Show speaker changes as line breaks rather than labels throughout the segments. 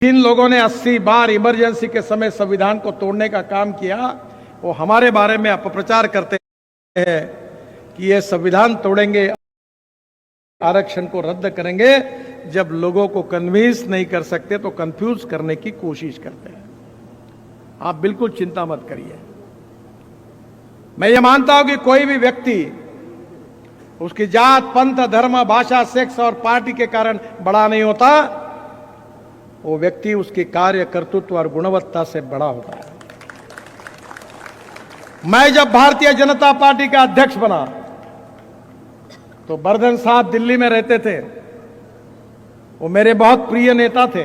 जिन लोगों ने 80 बार इमरजेंसी के समय संविधान को तोड़ने का काम किया, वो हमारे बारे में अपप्रचार करते हैं कि ये संविधान तोड़ेंगे, आरक्षण को रद्द करेंगे। जब लोगों को कन्विंस नहीं कर सकते तो कंफ्यूज करने की कोशिश करते हैं। आप बिल्कुल चिंता मत करिए। मैं ये मानता हूं कि कोई भी व्यक्ति उसकी जात, पंथ, धर्म, भाषा, सेक्स और पार्टी के कारण बड़ा नहीं होता। वो व्यक्ति उसकी कार्य, कर्तृत्व और गुणवत्ता से बड़ा होता है। मैं जब भारतीय जनता पार्टी का अध्यक्ष बना तो बर्धन साहब दिल्ली में रहते थे। वो मेरे बहुत प्रिय नेता थे।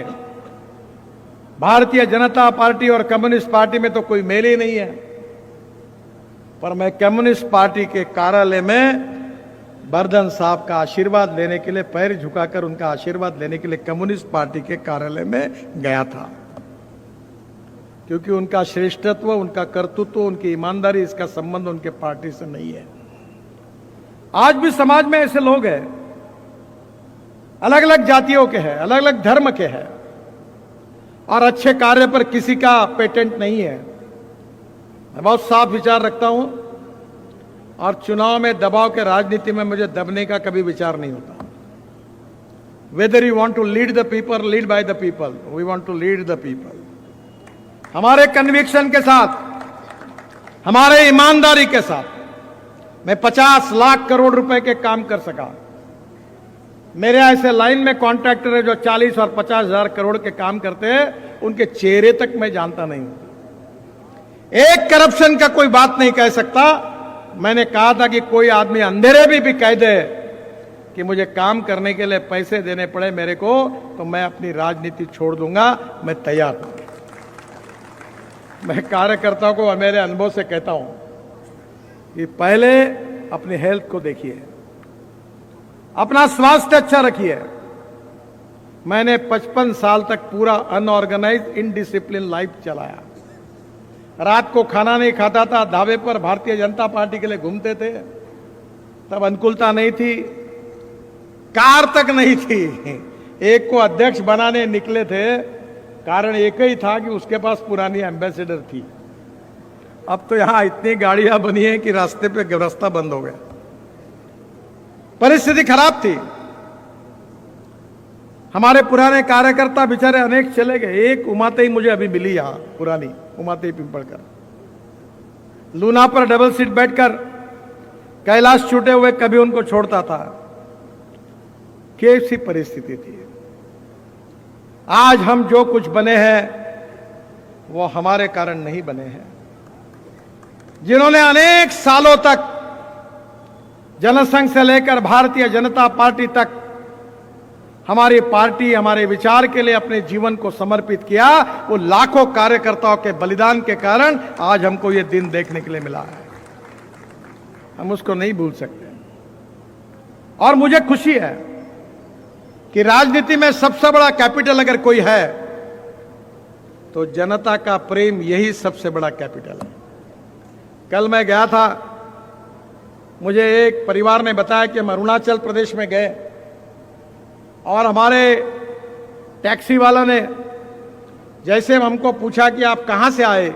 भारतीय जनता पार्टी और कम्युनिस्ट पार्टी में तो कोई मेल ही नहीं है, पर मैं कम्युनिस्ट पार्टी के कार्यालय में बर्धन साहब का आशीर्वाद लेने के लिए, पैर झुकाकर उनका आशीर्वाद लेने के लिए कम्युनिस्ट पार्टी के कार्यालय में गया था, क्योंकि उनका श्रेष्ठत्व, उनका कर्तृत्व, उनकी ईमानदारी, इसका संबंध उनके पार्टी से नहीं है। आज भी समाज में ऐसे लोग हैं, अलग अलग जातियों के हैं, अलग अलग धर्म के हैं, और अच्छे कार्य पर किसी का पेटेंट नहीं है। मैं बहुत साफ विचार रखता हूं, और चुनाव में दबाव के राजनीति में मुझे दबने का कभी विचार नहीं होता। Whether you want to lead the people, lead by the people, we want to lead the people. हमारे कन्विक्शन के साथ, हमारे ईमानदारी के साथ मैं 50 लाख करोड़ रुपए के काम कर सका। मेरे ऐसे लाइन में कॉन्ट्रैक्टर है जो 40 और 50 हजार करोड़ के काम करते हैं, उनके चेहरे तक मैं जानता नहीं हूं। एक करप्शन का कोई बात नहीं कह सकता। मैंने कहा था कि कोई आदमी अंधेरे भी कह दे कि मुझे काम करने के लिए पैसे देने पड़े मेरे को, तो मैं अपनी राजनीति छोड़ दूंगा। मैं तैयार हूं। मैं कार्यकर्ताओं को और मेरे अनुभव से कहता हूं कि पहले अपनी हेल्थ को देखिए, अपना स्वास्थ्य अच्छा रखिए। मैंने 55 साल तक पूरा अनऑर्गेनाइज, इनडिसिप्लिन लाइफ चलाया। रात को खाना नहीं खाता था, ढाबे पर भारतीय जनता पार्टी के लिए घूमते थे। तब अनुकूलता नहीं थी, कार तक नहीं थी। एक को अध्यक्ष बनाने निकले थे, कारण एक ही था कि उसके पास पुरानी एम्बेसडर थी। अब तो यहां इतनी गाड़ियां बनी है कि रास्ते पे रास्ता बंद हो गया। परिस्थिति खराब थी। हमारे पुराने कार्यकर्ता बेचारे अनेक चले गए। एक उमातेई मुझे अभी मिली यहां, पुरानी उमातेई पिंपलकर, लूना पर डबल सीट बैठकर कैलाश छूटे हुए कभी उनको छोड़ता था। कैसी परिस्थिति थी। आज हम जो कुछ बने हैं वो हमारे कारण नहीं बने हैं। जिन्होंने अनेक सालों तक जनसंघ से लेकर भारतीय जनता पार्टी तक हमारी पार्टी, हमारे विचार के लिए अपने जीवन को समर्पित किया, वो लाखों कार्यकर्ताओं के बलिदान के कारण आज हमको ये दिन देखने के लिए मिला है। हम उसको नहीं भूल सकते। और मुझे खुशी है कि राजनीति में सबसे बड़ा कैपिटल अगर कोई है तो जनता का प्रेम, यही सबसे बड़ा कैपिटल है। कल मैं गया था, मुझे एक परिवार ने बताया कि हम अरुणाचल प्रदेश में गए और हमारे टैक्सी वाला ने जैसे हमको पूछा कि आप कहां से आए,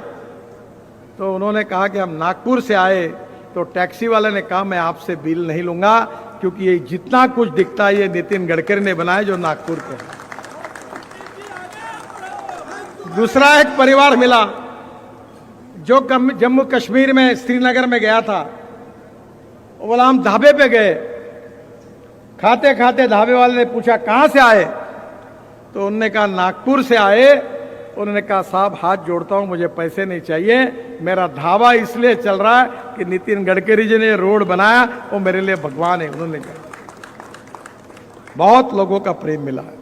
तो उन्होंने कहा कि हम नागपुर से आए। तो टैक्सी वाले ने कहा मैं आपसे बिल नहीं लूंगा, क्योंकि ये जितना कुछ दिखता है ये नितिन गडकरी ने बनाया जो नागपुर के। दूसरा एक परिवार मिला जो जम्मू कश्मीर में, श्रीनगर में गया था। वो बोला हम ढाबे पे गए, खाते खाते ढाबे वाले ने पूछा कहां से आए, तो उन्होंने कहा नागपुर से आए। उन्होंने कहा साहब हाथ जोड़ता हूं, मुझे पैसे नहीं चाहिए, मेरा ढाबा इसलिए चल रहा है कि नितिन गडकरी जी ने रोड बनाया, वो मेरे लिए भगवान है। उन्होंने कहा बहुत लोगों का प्रेम मिला है।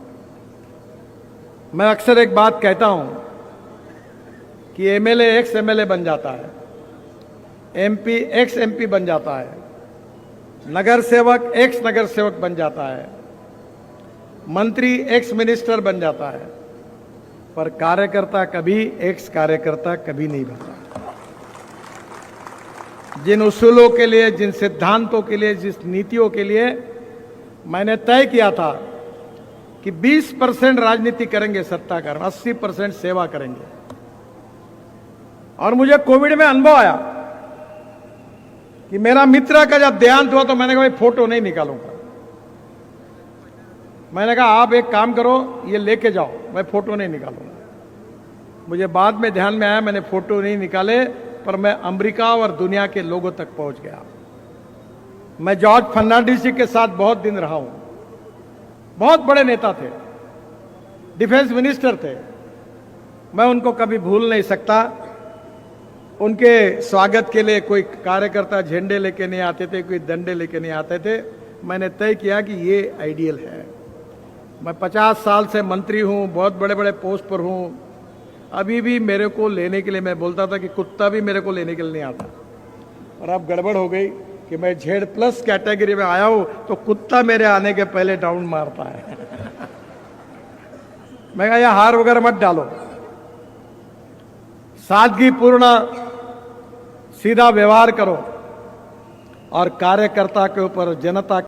मैं अक्सर एक बात कहता हूं कि एमएलए एक्स एमएलए बन जाता है, एमपी एक्स एमपी बन जाता है, नगर सेवक एक्स नगर सेवक बन जाता है, मंत्री एक्स मिनिस्टर बन जाता है, पर कार्यकर्ता कभी एक्स कार्यकर्ता कभी नहीं बनता। जिन उसूलों के लिए, जिन सिद्धांतों के लिए, जिस नीतियों के लिए मैंने तय किया था कि 20% राजनीति करेंगे सत्ता का, 80% सेवा करेंगे। और मुझे कोविड में अनुभव आया कि मेरा मित्र का जब देहांत हुआ तो मैंने कहा भाई फोटो नहीं निकालूंगा। मैंने कहा आप एक काम करो, ये लेके जाओ, मैं फोटो नहीं निकालूंगा। मुझे बाद में ध्यान में आया मैंने फोटो नहीं निकाले, पर मैं अमेरिका और दुनिया के लोगों तक पहुंच गया। मैं जॉर्ज फर्नांडिस जी के साथ बहुत दिन रहा हूं। बहुत बड़े नेता थे, डिफेंस मिनिस्टर थे। मैं उनको कभी भूल नहीं सकता। उनके स्वागत के लिए कोई कार्यकर्ता झंडे लेके नहीं आते थे, कोई डंडे लेके नहीं आते थे। मैंने तय किया कि ये आइडियल है। मैं 50 साल से मंत्री हूं, बहुत बड़े बड़े पोस्ट पर हूं। अभी भी मेरे को लेने के लिए, मैं बोलता था कि कुत्ता भी मेरे को लेने के लिए नहीं आता। और अब गड़बड़ हो गई कि मैं Z+ कैटेगरी में आया हूं तो कुत्ता मेरे आने के पहले डाउन मारता है। मैं कहा यह हार वगैरह मत डालो, सादगीपूर्ण सीधा व्यवहार करो और कार्यकर्ता के ऊपर, जनता